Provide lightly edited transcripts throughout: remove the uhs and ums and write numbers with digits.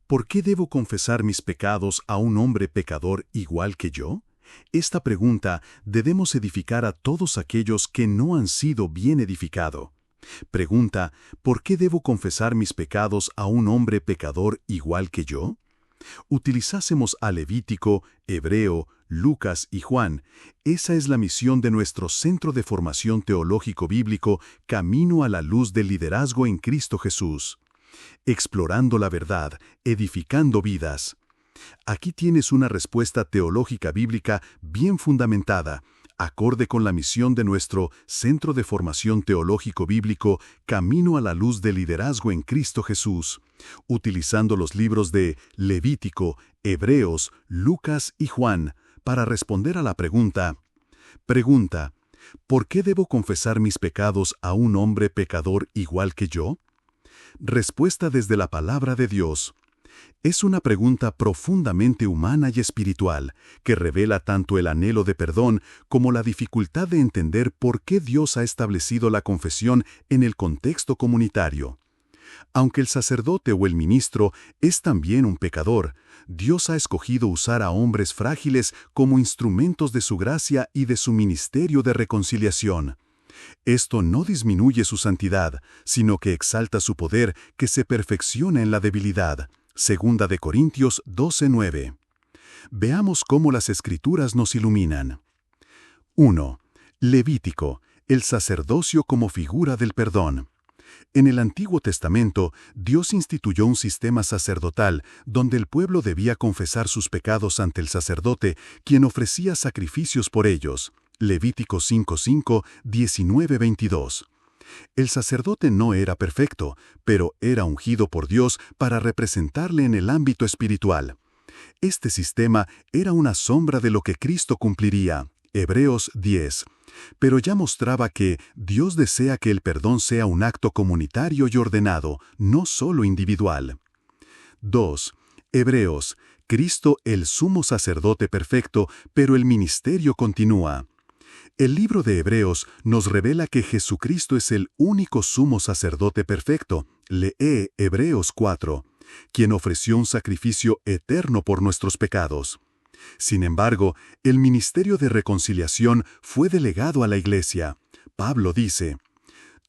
¿Por qué debo confesar mis pecados a un hombre pecador igual que yo? Esta pregunta debemos edificar a todos aquellos que no han sido bien edificados. Pregunta, ¿por qué debo confesar mis pecados a un hombre pecador igual que yo? Utilizásemos a Levítico, Hebreo, Lucas y Juan. Esa es la misión de nuestro Centro de Formación Teológico Bíblico Camino a la Luz del Liderazgo en Cristo Jesús. Explorando la verdad, edificando vidas. Aquí tienes una respuesta teológica bíblica bien fundamentada, acorde con la misión de nuestro Centro de Formación Teológico Bíblico Camino a la Luz del Liderazgo en Cristo Jesús, utilizando los libros de Levítico, Hebreos, Lucas y Juan, para responder a la pregunta, ¿por qué debo confesar mis pecados a un hombre pecador igual que yo? Respuesta desde la palabra de Dios. Es una pregunta profundamente humana y espiritual, que revela tanto el anhelo de perdón como la dificultad de entender por qué Dios ha establecido la confesión en el contexto comunitario. Aunque el sacerdote o el ministro es también un pecador, Dios ha escogido usar a hombres frágiles como instrumentos de su gracia y de su ministerio de reconciliación. Esto no disminuye su santidad, sino que exalta su poder que se perfecciona en la debilidad. Segunda de Corintios 12:9. Veamos cómo las Escrituras nos iluminan. 1. Levítico, el sacerdocio como figura del perdón. En el Antiguo Testamento, Dios instituyó un sistema sacerdotal donde el pueblo debía confesar sus pecados ante el sacerdote, quien ofrecía sacrificios por ellos. Levítico 5:5, 19:22. El sacerdote no era perfecto, pero era ungido por Dios para representarle en el ámbito espiritual. Este sistema era una sombra de lo que Cristo cumpliría. Hebreos 10. Pero ya mostraba que Dios desea que el perdón sea un acto comunitario y ordenado, no solo individual. 2. Hebreos. Cristo el sumo sacerdote perfecto, pero el ministerio continúa. El libro de Hebreos nos revela que Jesucristo es el único sumo sacerdote perfecto. Lee Hebreos 4, quien ofreció un sacrificio eterno por nuestros pecados. Sin embargo, el ministerio de reconciliación fue delegado a la Iglesia. Pablo dice,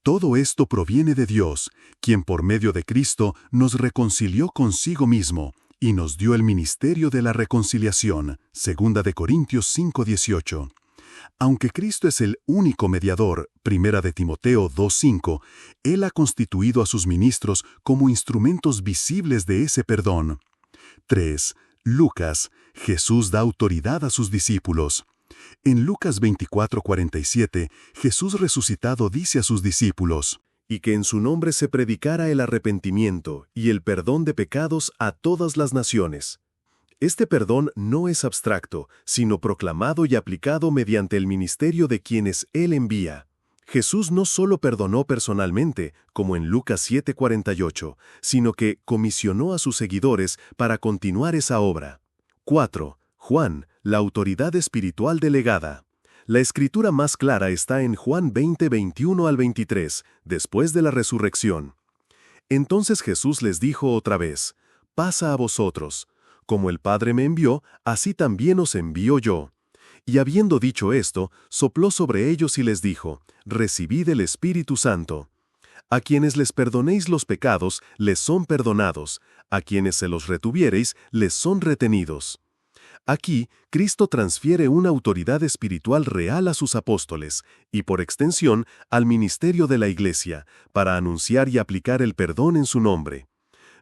«Todo esto proviene de Dios, quien por medio de Cristo nos reconcilió consigo mismo y nos dio el ministerio de la reconciliación». Segunda de Corintios 5:18. Aunque Cristo es el único mediador, Primera de Timoteo 2:5, Él ha constituido a sus ministros como instrumentos visibles de ese perdón. 3. Lucas. Jesús da autoridad a sus discípulos. En Lucas 24:47, Jesús resucitado dice a sus discípulos, «Y que en su nombre se predicara el arrepentimiento y el perdón de pecados a todas las naciones». Este perdón no es abstracto, sino proclamado y aplicado mediante el ministerio de quienes Él envía. Jesús no solo perdonó personalmente, como en Lucas 7:48, sino que comisionó a sus seguidores para continuar esa obra. 4. Juan, la autoridad espiritual delegada. La escritura más clara está en Juan 20:21 al 23, después de la resurrección. Entonces Jesús les dijo otra vez, «Pasa a vosotros. Como el Padre me envió, así también os envío yo». Y habiendo dicho esto, sopló sobre ellos y les dijo, «Recibid el Espíritu Santo. A quienes les perdonéis los pecados, les son perdonados. A quienes se los retuviereis, les son retenidos». Aquí, Cristo transfiere una autoridad espiritual real a sus apóstoles, y por extensión, al ministerio de la Iglesia, para anunciar y aplicar el perdón en su nombre.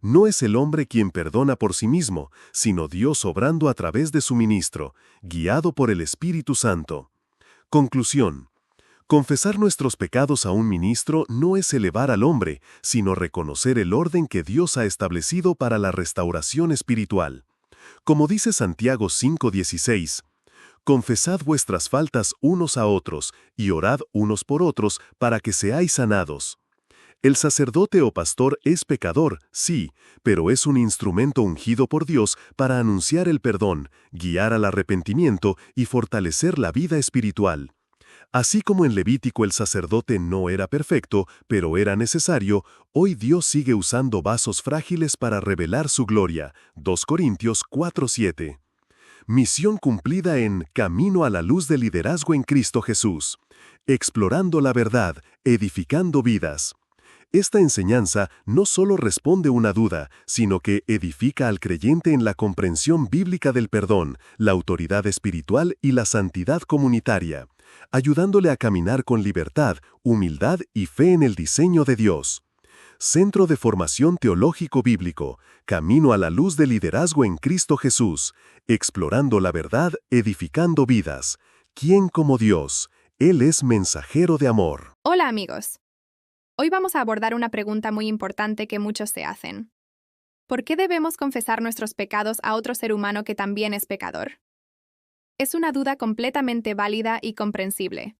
No es el hombre quien perdona por sí mismo, sino Dios obrando a través de su ministro, guiado por el Espíritu Santo. Conclusión. Confesar nuestros pecados a un ministro no es elevar al hombre, sino reconocer el orden que Dios ha establecido para la restauración espiritual. Como dice Santiago 5:16, «Confesad vuestras faltas unos a otros, y orad unos por otros, para que seáis sanados». El sacerdote o pastor es pecador, sí, pero es un instrumento ungido por Dios para anunciar el perdón, guiar al arrepentimiento y fortalecer la vida espiritual. Así como en Levítico el sacerdote no era perfecto, pero era necesario, hoy Dios sigue usando vasos frágiles para revelar su gloria. 2 Corintios 4:7. Misión cumplida en Camino a la Luz del Liderazgo en Cristo Jesús. Explorando la verdad, edificando vidas. Esta enseñanza no solo responde una duda, sino que edifica al creyente en la comprensión bíblica del perdón, la autoridad espiritual y la santidad comunitaria, ayudándole a caminar con libertad, humildad y fe en el diseño de Dios. Centro de Formación Teológico Bíblico, Camino a la Luz del Liderazgo en Cristo Jesús, explorando la verdad, edificando vidas. ¿Quién como Dios? Él es mensajero de amor. Hola amigos. Hoy vamos a abordar una pregunta muy importante que muchos se hacen. ¿Por qué debemos confesar nuestros pecados a otro ser humano que también es pecador? Es una duda completamente válida y comprensible.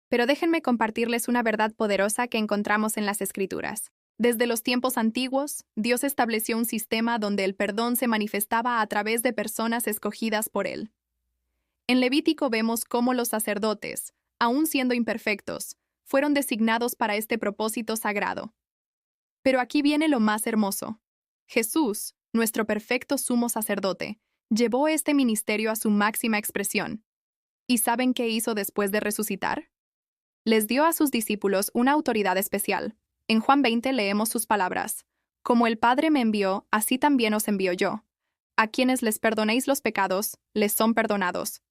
Pero déjenme compartirles una verdad poderosa que encontramos en las Escrituras. Desde los tiempos antiguos, Dios estableció un sistema donde el perdón se manifestaba a través de personas escogidas por Él. En Levítico vemos cómo los sacerdotes, aun siendo imperfectos, fueron designados para este propósito sagrado. Pero aquí viene lo más hermoso. Jesús, nuestro perfecto sumo sacerdote, llevó este ministerio a su máxima expresión. ¿Y saben qué hizo después de resucitar? Les dio a sus discípulos una autoridad especial. En Juan 20 leemos sus palabras: «Como el Padre me envió, así también os envío yo. A quienes les perdonéis los pecados, les son perdonados».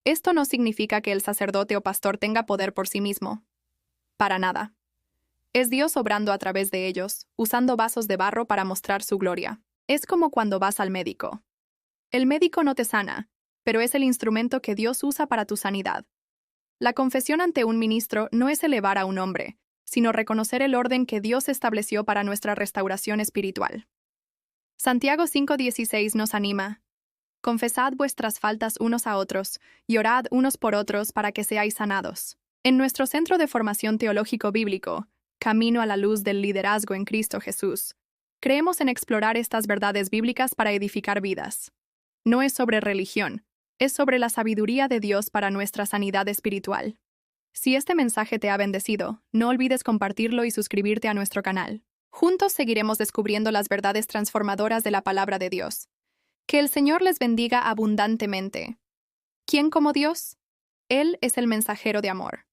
Esto no significa que el sacerdote o pastor tenga poder por sí mismo. Para nada. Es Dios obrando a través de ellos, usando vasos de barro para mostrar su gloria. Es como cuando vas al médico. El médico no te sana, pero es el instrumento que Dios usa para tu sanidad. La confesión ante un ministro no es elevar a un hombre, sino reconocer el orden que Dios estableció para nuestra restauración espiritual. Santiago 5:16 nos anima: «Confesad vuestras faltas unos a otros, y orad unos por otros para que seáis sanados». En nuestro Centro de Formación Teológico Bíblico, Camino a la Luz del Liderazgo en Cristo Jesús, creemos en explorar estas verdades bíblicas para edificar vidas. No es sobre religión, es sobre la sabiduría de Dios para nuestra sanidad espiritual. Si este mensaje te ha bendecido, no olvides compartirlo y suscribirte a nuestro canal. Juntos seguiremos descubriendo las verdades transformadoras de la palabra de Dios. Que el Señor les bendiga abundantemente. ¿Quién como Dios? Él es el mensajero de amor.